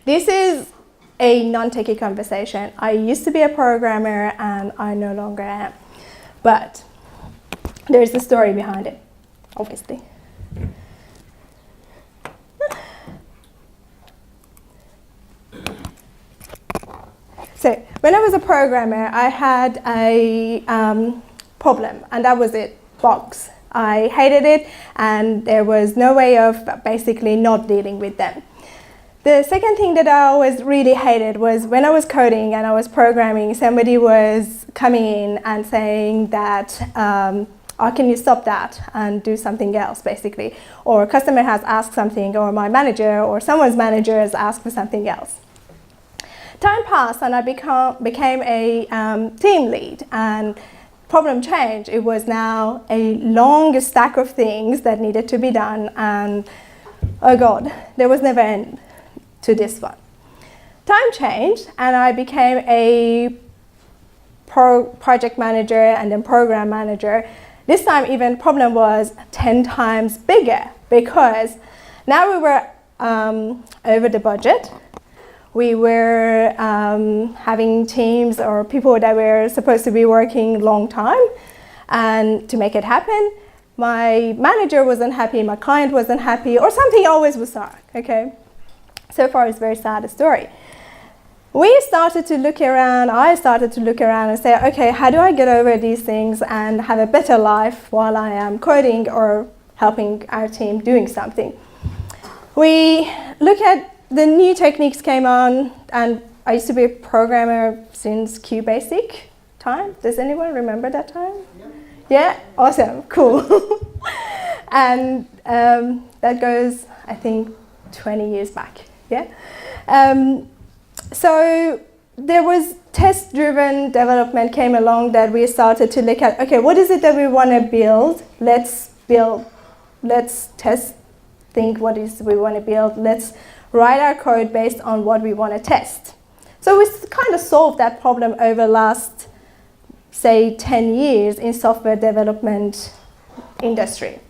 This is a non-techie conversation. I used to be a programmer and I no longer am. But there's a story behind it, obviously. So when I was a programmer, I had a problem, and that was it, bugs. I hated it, and there was no way of basically not dealing with them. The second thing that I always really hated was when I was coding and I was programming, somebody was coming in and saying that, oh, can you stop that and do something else, basically? Or a customer has asked something, or my manager or someone's manager has asked for something else. Time passed and I became a team lead, and problem changed. It was now a long stack of things that needed to be done, and oh God, there was never end to this one. Time changed and I became a project manager and then program manager. This time even problem was 10 times bigger, because now we were over the budget. We were having teams or people that were supposed to be working long time, and to make it happen, my manager wasn't happy, my client wasn't happy, or something always was wrong, okay? So far it's a very sad story. I started to look around and say, okay, how do I get over these things and have a better life while I am coding or helping our team doing something? We look at the new techniques came on, and I used to be a programmer since QBasic time. Does anyone remember that time? Yeah? Awesome, cool. And that goes, I think, 20 years back, yeah? So there was test-driven development came along that we started to look at, okay, what is it that we want to build? Let's test, think what is we want to build, let's write our code based on what we want to test. So we kind of solved that problem over the last, say, 10 years in software development industry.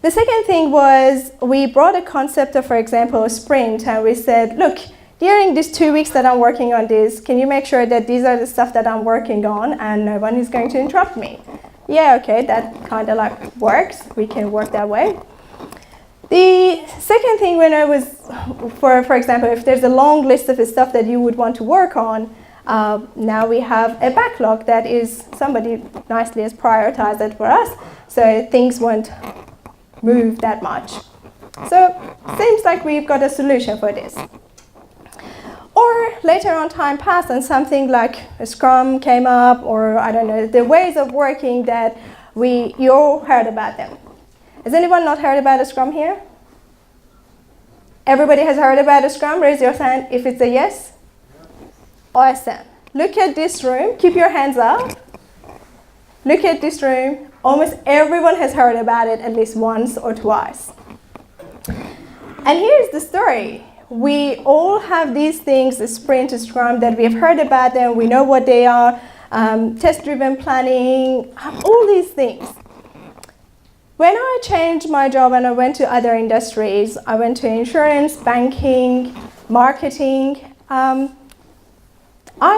The second thing was we brought a concept of, for example, a sprint, and we said, look, during these 2 weeks that I'm working on this, can you make sure that these are the stuff that I'm working on and no one is going to interrupt me? Yeah, okay, that kind of like works. We can work that way. The second thing, when I was, for example, if there's a long list of stuff that you would want to work on, now we have a backlog that is somebody nicely has prioritized it for us, so things won't move that much. So seems like we've got a solution for this. Or later on, time passed and something like a Scrum came up, or I don't know, the ways of working that you all heard about them. Has anyone not heard about a Scrum here? Everybody has heard about a Scrum? Raise your hand if it's a yes. Awesome. Look at this room. Keep your hands up. Look at this room. Almost everyone has heard about it at least once or twice. And here's the story. We all have these things, the Sprint, the Scrum, that we've heard about them. We know what they are. Test-driven planning, all these things. When I changed my job and I went to other industries, I went to insurance, banking, marketing, I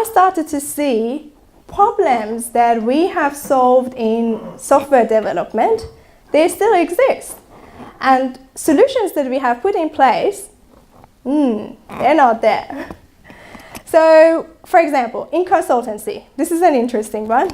started to see problems that we have solved in software development, they still exist. And solutions that we have put in place, they're not there. So, for example, in consultancy, this is an interesting one.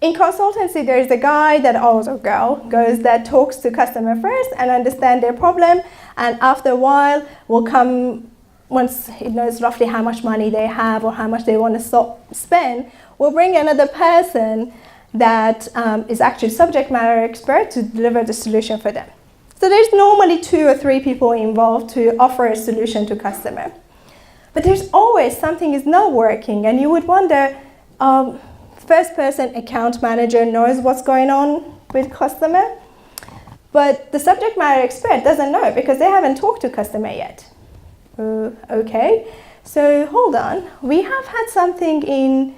In consultancy, there is a guy that also goes that talks to customer first and understand their problem, and after a while will come, once he knows roughly how much money they have or how much they want to spend, will bring another person that is actually subject matter expert to deliver the solution for them. So there's normally 2 or 3 people involved to offer a solution to customer. But there's always something is not working, and you would wonder, first person account manager knows what's going on with customer, but the subject matter expert doesn't know because they haven't talked to customer yet. Okay, so hold on. We have had something in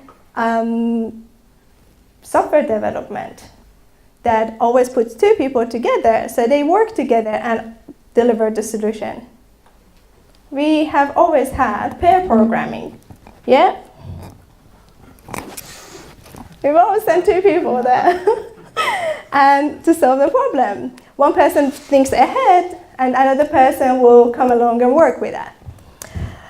software development that always puts 2 people together, so they work together and deliver the solution. we have always had pair programming. Yeah? We've always sent two people there and to solve the problem. One person thinks ahead and another person will come along and work with that.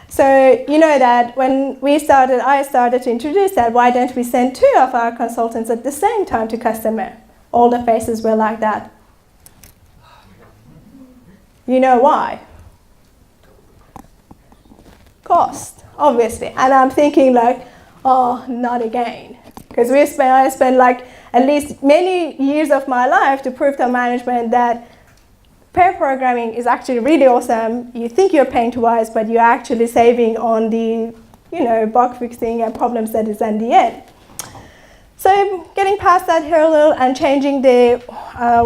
So you know that when I started to introduce that, why don't we send two of our consultants at the same time to customer? All the faces were like that. You know why? Cost, obviously. And I'm thinking like, oh, not again. Because I spent like at least many years of my life to prove to management that pair programming is actually really awesome. You think you're paying twice, but you're actually saving on the, bug fixing and problems that is in the end. So getting past that hurdle and changing the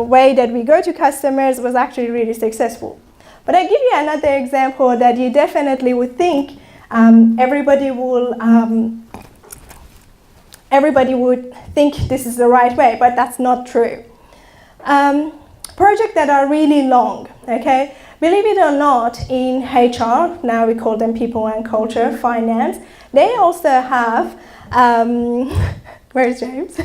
way that we go to customers was actually really successful. But I give you another example that you definitely would think everybody would think this is the right way, but that's not true. Projects that are really long, okay? Believe it or not, in HR, now we call them people and culture, finance, they also have, where's James?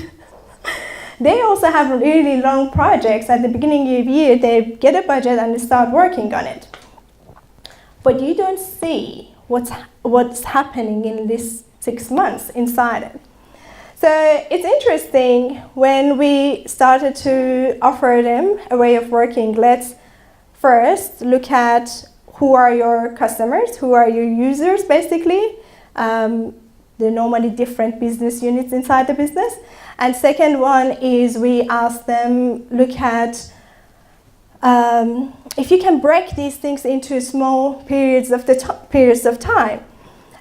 They also have really long projects. At the beginning of the year, they get a budget and they start working on it. But you don't see what's happening in this 6 months inside it. So it's interesting when we started to offer them a way of working. Let's first look at who are your customers, who are your users basically. They're normally different business units inside the business. And second one is we ask them, look at if you can break these things into small periods of time.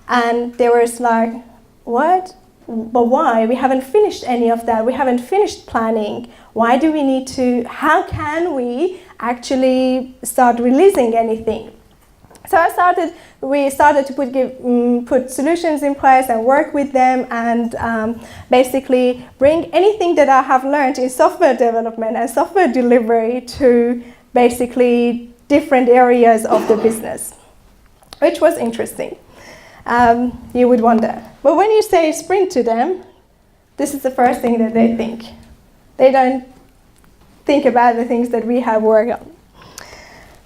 And they were like, what? But why? We haven't finished any of that. We haven't finished planning. Why do we need to? How can we actually start releasing anything? So we started to put solutions in place and work with them and basically bring anything that I have learned in software development and software delivery to basically different areas of the business, which was interesting. You would wonder. But when you say sprint to them, this is the first thing that they think. They don't think about the things that we have worked on.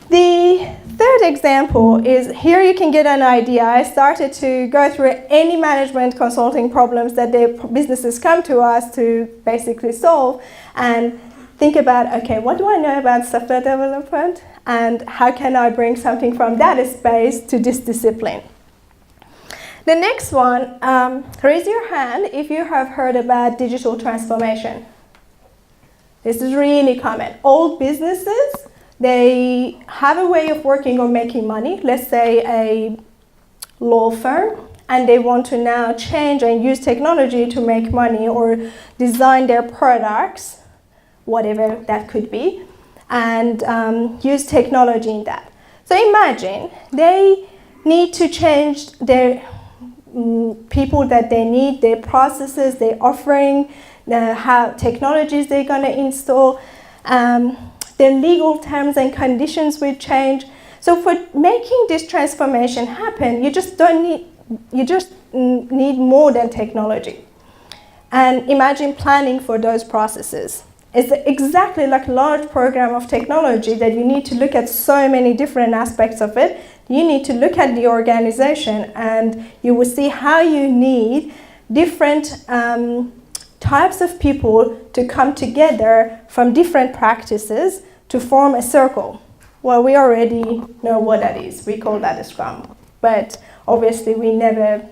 The third example is here you can get an idea. I started to go through any management consulting problems that the businesses come to us to basically solve and think about, okay, what do I know about software development and how can I bring something from that space to this discipline? The next one, raise your hand if you have heard about digital transformation. This is really common. Old businesses, they have a way of working or making money, let's say a law firm, and they want to now change and use technology to make money or design their products, whatever that could be, and use technology in that. So imagine they need to change their people that they need, their processes, their offering, how technologies they're going to install, their legal terms and conditions will change. So for making this transformation happen, you just need more than technology. And imagine planning for those processes. It's exactly like a large program of technology that you need to look at so many different aspects of it. You need to look at the organization and you will see how you need different types of people to come together from different practices to form a circle. Well, we already know what that is. We call that a scrum. But obviously we never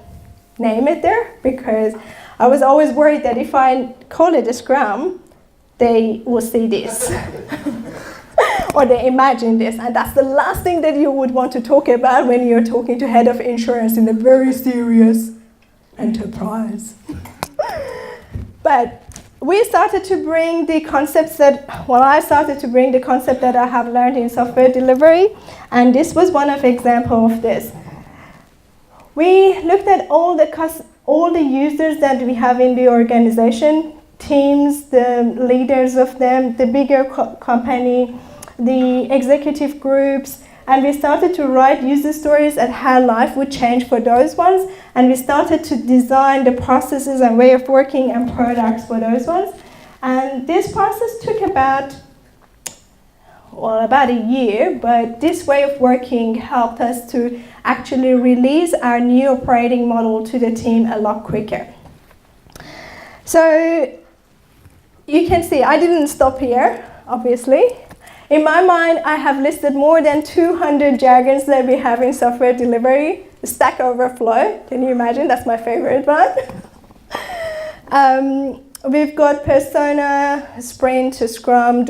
name it there because I was always worried that if I call it a scrum, they will see this. Or they imagine this, and that's the last thing that you would want to talk about when you're talking to head of insurance in a very serious enterprise. But we started to bring the concepts I started to bring the concept that I have learned in software delivery, and this was one of example of this. We looked at all the users that we have in the organization, teams, the leaders of them, the bigger company, the executive groups, and we started to write user stories at how life would change for those ones, and we started to design the processes and way of working and products for those ones. And this process took about a year, but this way of working helped us to actually release our new operating model to the team a lot quicker. So you can see I didn't stop here, obviously. In my mind, I have listed more than 200 jargons that we have in software delivery. Stack Overflow, can you imagine? That's my favorite one. We've got Persona, Sprint, Scrum,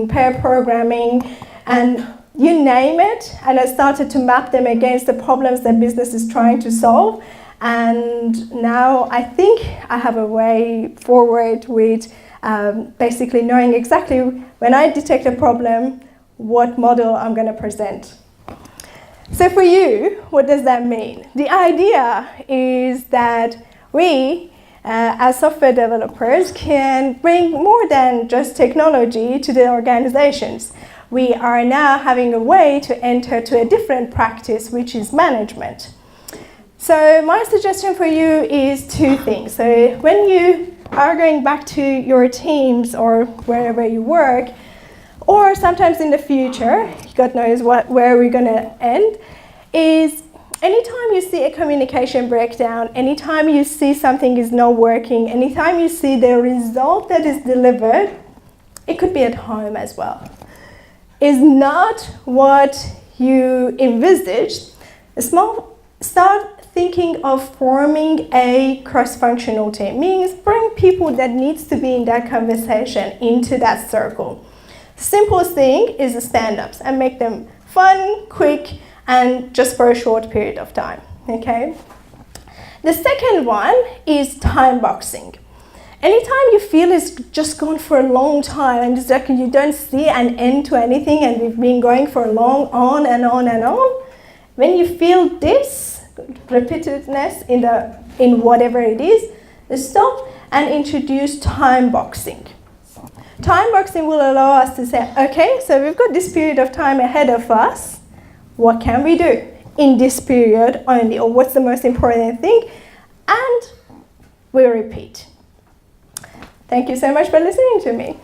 pair programming, and you name it. And I started to map them against the problems that business is trying to solve. And now I think I have a way forward with basically knowing exactly when I detect a problem, what model I'm going to present. So for you, what does that mean? The idea is that we, as software developers, can bring more than just technology to the organizations. We are now having a way to enter to a different practice, which is management. So my suggestion for you is two things. So when you are going back to your teams or wherever you work, or sometimes in the future, God knows where we're going to end, is anytime you see a communication breakdown, anytime you see something is not working, anytime you see the result that is delivered, it could be at home as well, is not what you envisaged, start thinking of forming a cross-functional team. Means bring people that needs to be in that conversation into that circle. Simplest thing is the stand-ups and make them fun, quick, and just for a short period of time, okay? The second one is time boxing. Anytime you feel it's just gone for a long time and it's like you don't see an end to anything and we've been going for a long on and on and on, when you feel this repetitiveness in whatever it is, stop and introduce time boxing. Time boxing will allow us to say, okay, so we've got this period of time ahead of us. What can we do in this period only, or what's the most important thing? And we repeat. Thank you so much for listening to me.